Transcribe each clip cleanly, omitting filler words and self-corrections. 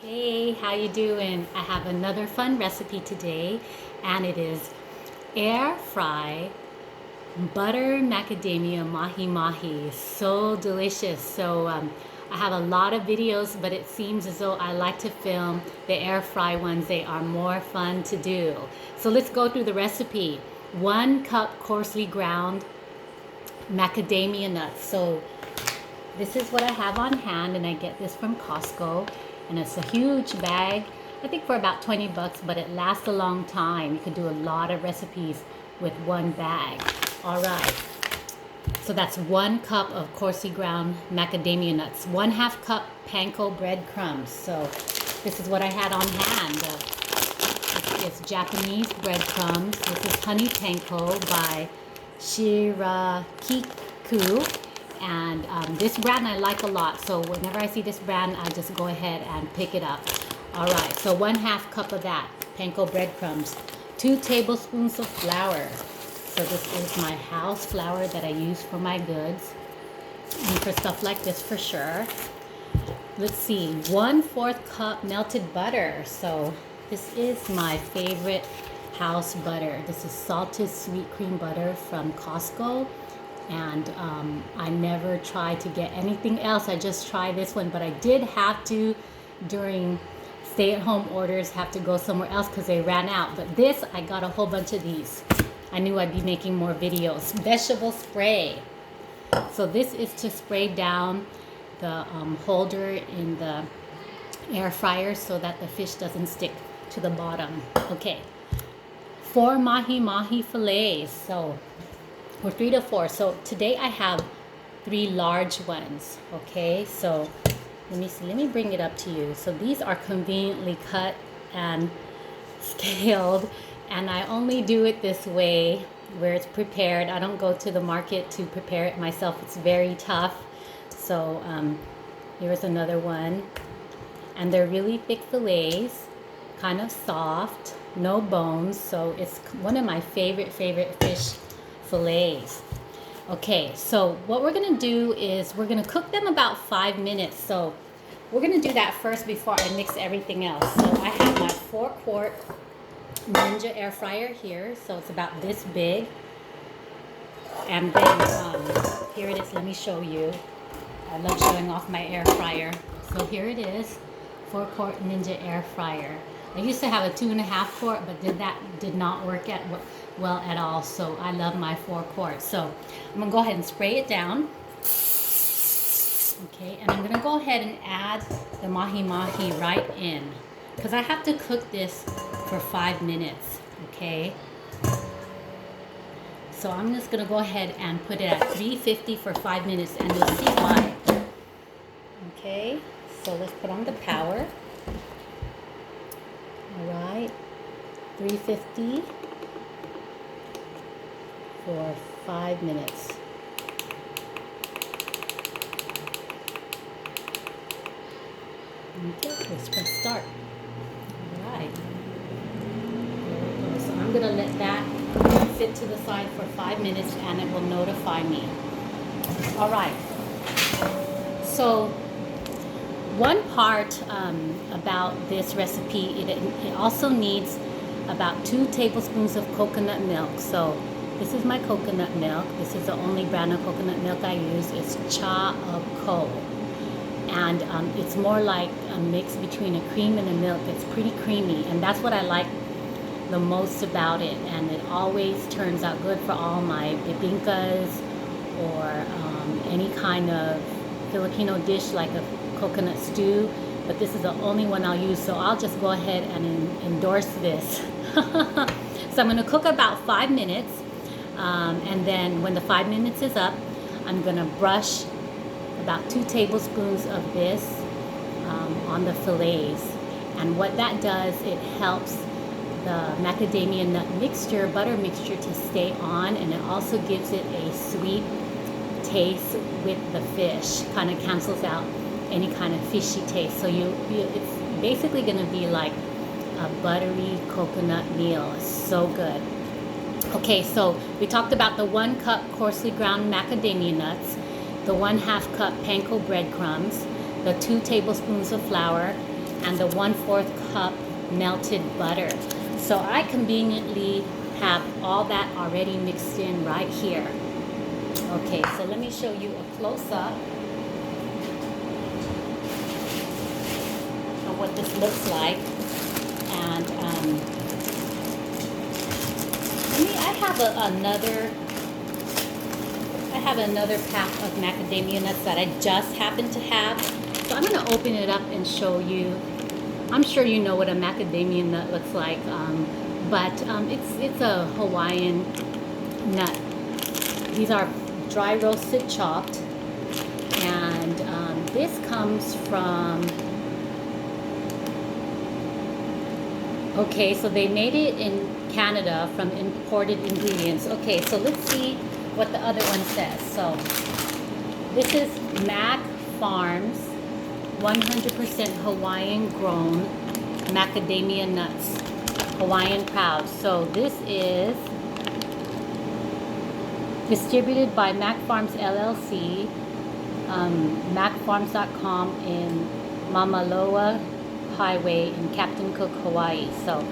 Hey, how you doing? I have another fun recipe today, and it is air fry butter macadamia mahi mahi. So delicious. I have a lot of videos, but it seems as though I like to film the air fry ones. They are more fun to do. So let's go through the recipe. 1 cup coarsely ground macadamia nuts. So this is what I have on hand, and I get this from Costco, and it's a huge bag. I think for about 20 bucks, but it lasts a long time. You can do a lot of recipes with one bag. All right, so that's 1 cup of coarsely ground macadamia nuts, 1/2 cup panko breadcrumbs. So this is what I had on hand. It's Japanese breadcrumbs. This is honey panko by Shirakiku. And this brand I like a lot, so whenever I see this brand I just go ahead and pick it up. All right, so 1/2 cup of that panko breadcrumbs, 2 tablespoons of flour. So this is my house flour that I use for my goods and for stuff like this for sure. Let's see, 1/4 cup melted butter. So this is my favorite house butter. This is salted sweet cream butter from Costco. And I never try to get anything else. I just try this one, but I did have to, during stay-at-home orders, have to go somewhere else because they ran out. But this, I got a whole bunch of these. I knew I'd be making more videos. Vegetable spray. So this is to spray down the holder in the air fryer so that the fish doesn't stick to the bottom. Okay, 4 mahi fillets. So or 3 to 4. So today I have 3 large ones. Okay, so let me see. Let me bring it up to you. So these are conveniently cut and scaled, and I only do it this way where it's prepared. I don't go to the market to prepare it myself. It's very tough. So here's another one, and they're really thick fillets, kind of soft, no bones. So it's one of my favorite fish fillets. Okay, so what we're gonna do is we're gonna cook them about 5 minutes. So we're gonna do that first before I mix everything else. So I have my 4-quart Ninja air fryer here. So it's about this big. And then here it is. Let me show you. I love showing off my air fryer. So here it is, 4-quart Ninja air fryer. I used to have a 2.5-quart, but that did not work well at all. So I love my 4-quart. So I'm gonna go ahead and spray it down. Okay, and I'm gonna go ahead and add the mahi mahi right in because I have to cook this for 5 minutes. Okay, so I'm just gonna go ahead and put it at 350 for 5 minutes, and you'll see why. Okay, so let's put on the power. All right, 350 for 5 minutes. Okay, let's press start. All right. So I'm gonna let that sit to the side for 5 minutes, and it will notify me. All right. So one part about this recipe, it also needs about 2 tablespoons of coconut milk. So this is my coconut milk. This is the only brand of coconut milk I use. It's Cha of Co. And it's more like a mix between a cream and a milk. It's pretty creamy, and that's what I like the most about it. And it always turns out good for all my bibingkas or any kind of Filipino dish like a coconut stew. But this is the only one I'll use, so I'll just go ahead and endorse this. So I'm going to cook about 5 minutes. And then when the 5 minutes is up, I'm going to brush about 2 tablespoons of this on the fillets. And what that does, it helps the macadamia nut mixture, butter mixture, to stay on, and it also gives it a sweet taste with the fish. Kind of cancels out any kind of fishy taste. So it's basically going to be like a buttery coconut meal. It's so good. Okay, so we talked about the 1 cup coarsely ground macadamia nuts, the 1/2 cup panko breadcrumbs, the 2 tablespoons of flour, and the 1/4 cup melted butter. So I conveniently have all that already mixed in right here. Okay, so let me show you a close-up of what this looks like. And I have another pack of macadamia nuts that I just happen to have. So I'm going to open it up and show you. I'm sure you know what a macadamia nut looks like, but it's a Hawaiian nut. These are dry roasted chopped, and this comes from, okay, so they made it in Canada from imported ingredients. Okay, so let's see what the other one says. So this is Mac Farms 100% Hawaiian grown macadamia nuts, Hawaiian proud. So this is distributed by Mac Farms LLC, macfarms.com in Mamaloa Highway in Captain Cook, Hawaii. So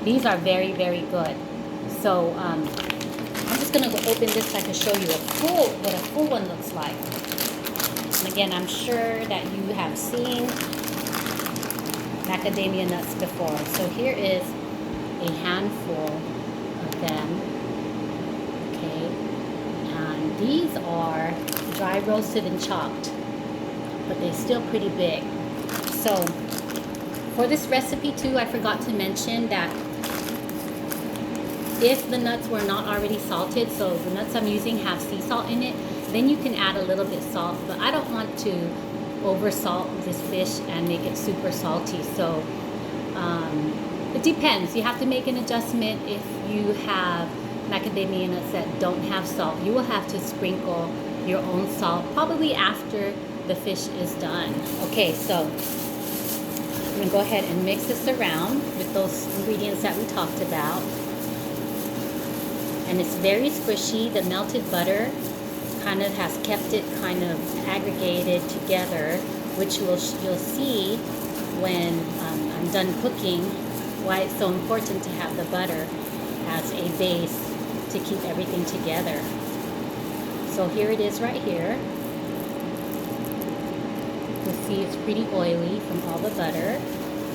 these are very, very good. So I'm just gonna go open this so I can show you what a full one looks like. And again, I'm sure that you have seen macadamia nuts before. So here is a handful of them. Okay, and these are dry roasted and chopped, but they're still pretty big. So for this recipe too, I forgot to mention that if the nuts were not already salted, so the nuts I'm using have sea salt in it, then you can add a little bit salt, but I don't want to over salt this fish and make it super salty. So it depends. You have to make an adjustment. If you have macadamia nuts that don't have salt, you will have to sprinkle your own salt probably after the fish is done. Okay, so I'm gonna go ahead and mix this around with those ingredients that we talked about. And it's very squishy. The melted butter kind of has kept it kind of aggregated together, which you'll see when I'm done cooking, why it's so important to have the butter as a base to keep everything together. So here it is right here. You'll see it's pretty oily from all the butter,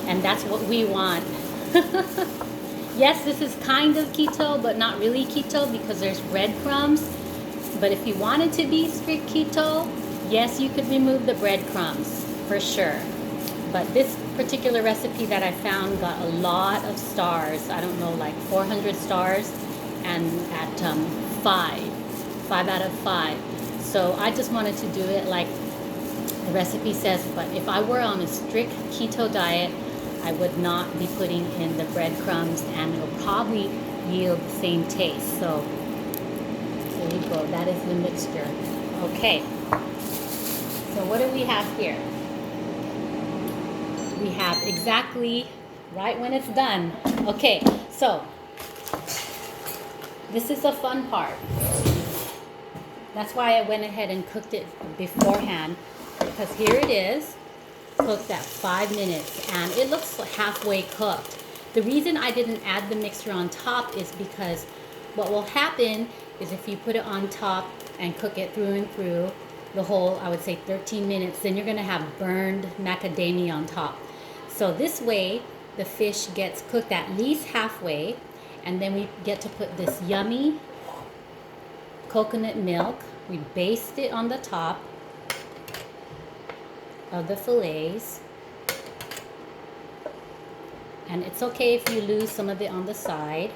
and that's what we want. Yes, this is kind of keto, but not really keto because there's breadcrumbs. But if you wanted to be strict keto, yes, you could remove the breadcrumbs for sure. But this particular recipe that I found got a lot of stars. I don't know, like 400 stars, and at 5 out of 5. So I just wanted to do it like the recipe says. But if I were on a strict keto diet, I would not be putting in the breadcrumbs, and it'll probably yield the same taste. So there you go. That is the mixture. Okay. So what do we have here? We have exactly right when it's done. Okay. So this is the fun part. That's why I went ahead and cooked it beforehand, because here it is. Cooked at 5 minutes, and it looks halfway cooked. The reason I didn't add the mixture on top is because what will happen is if you put it on top and cook it through and through the whole, I would say 13 minutes, then you're going to have burned macadamia on top. So this way the fish gets cooked at least halfway, and then we get to put this yummy coconut milk. We baste it on the top of the fillets, and it's okay if you lose some of it on the side.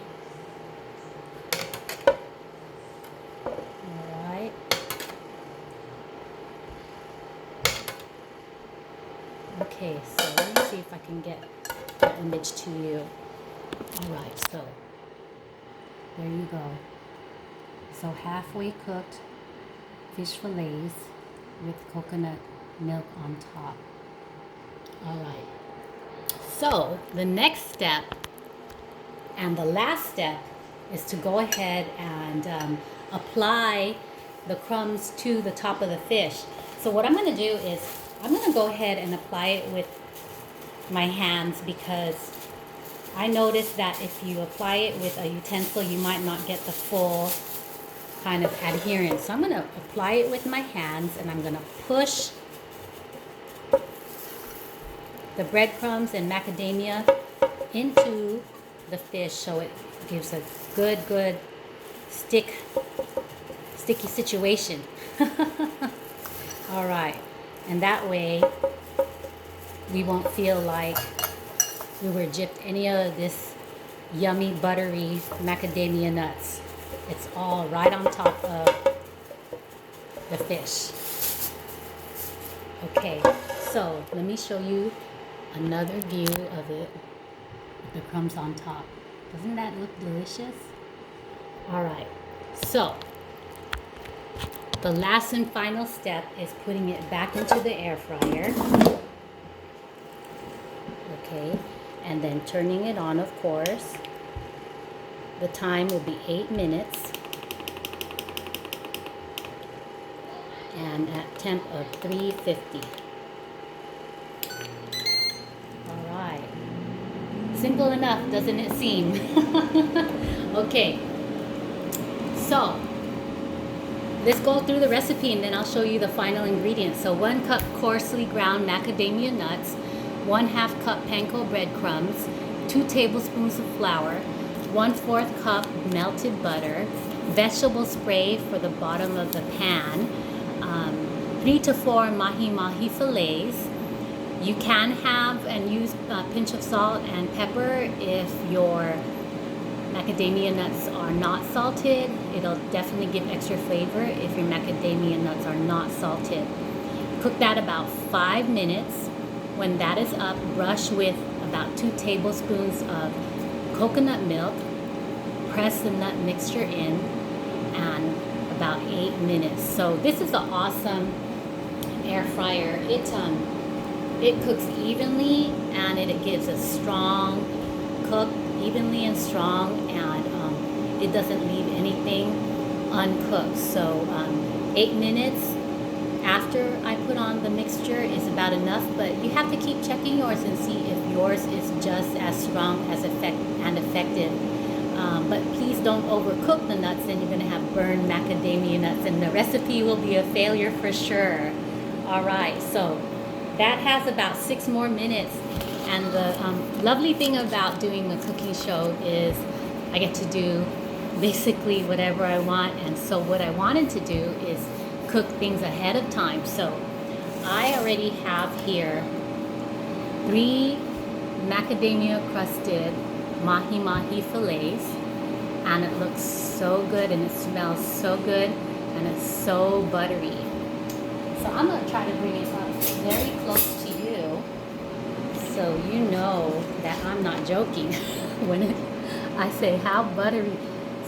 Alright, okay, so let me see if I can get the image to you. Alright, so there you go. So halfway cooked fish fillets with coconut milk on top. All right, so the next step and the last step is to go ahead and apply the crumbs to the top of the fish. So what I'm going to do is I'm going to go ahead and apply it with my hands because I noticed that if you apply it with a utensil, you might not get the full kind of adherence. So I'm going to apply it with my hands, and I'm going to push the breadcrumbs and macadamia into the fish so it gives a good sticky situation. All right, and that way we won't feel like we were gypped any of this yummy buttery macadamia nuts. It's all right on top of the fish. Okay, so let me show you another view of it with the crumbs on top. Doesn't that look delicious? All right, so the last and final step is putting it back into the air fryer. Okay, and then turning it on, of course. The time will be 8 minutes. And at temp of 350. All right. Simple enough, doesn't it seem? Okay. So, let's go through the recipe and then I'll show you the final ingredients. So 1 cup coarsely ground macadamia nuts, 1/2 cup panko breadcrumbs, 2 tablespoons of flour, 1/4 cup melted butter, vegetable spray for the bottom of the pan, 3 to 4 mahi fillets. You can have and use a pinch of salt and pepper if your macadamia nuts are not salted. It'll definitely give extra flavor if your macadamia nuts are not salted. Cook that about 5 minutes. When that is up, brush with about 2 tablespoons of coconut milk. Press the nut mixture in, and about 8 minutes. So this is an awesome air fryer. It cooks evenly, and it gives a strong cook, evenly and strong, and it doesn't leave anything uncooked. So 8 minutes after I put on the mixture is about enough, but you have to keep checking yours and see if yours is just as strong as effective. But please don't overcook the nuts, then you're going to have burned macadamia nuts, and the recipe will be a failure for sure. All right, so that has about 6 more minutes, and the lovely thing about doing a cooking show is I get to do basically whatever I want. And so what I wanted to do is cook things ahead of time. So I already have here 3 macadamia crusted mahi fillets, and it looks so good and it smells so good and it's so buttery. So I'm going to try to bring it up very close to you so you know that I'm not joking when I say how buttery.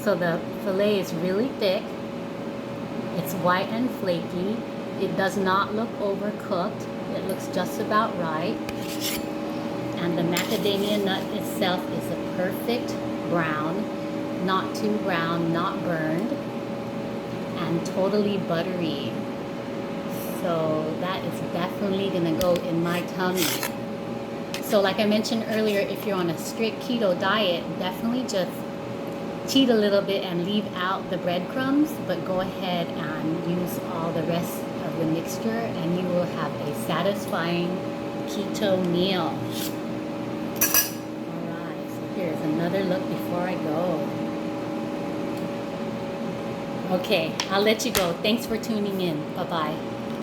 So the fillet is really thick. It's white and flaky. It does not look overcooked. It looks just about right. And the macadamia nut itself is a perfect brown, not too brown, not burned, and totally buttery. So that is definitely gonna go in my tummy. So like I mentioned earlier, if you're on a strict keto diet, definitely just cheat a little bit and leave out the breadcrumbs, but go ahead and use all the rest of the mixture and you will have a satisfying keto meal. Alright, so here's another look before I go. Okay, I'll let you go. Thanks for tuning in. Bye-bye.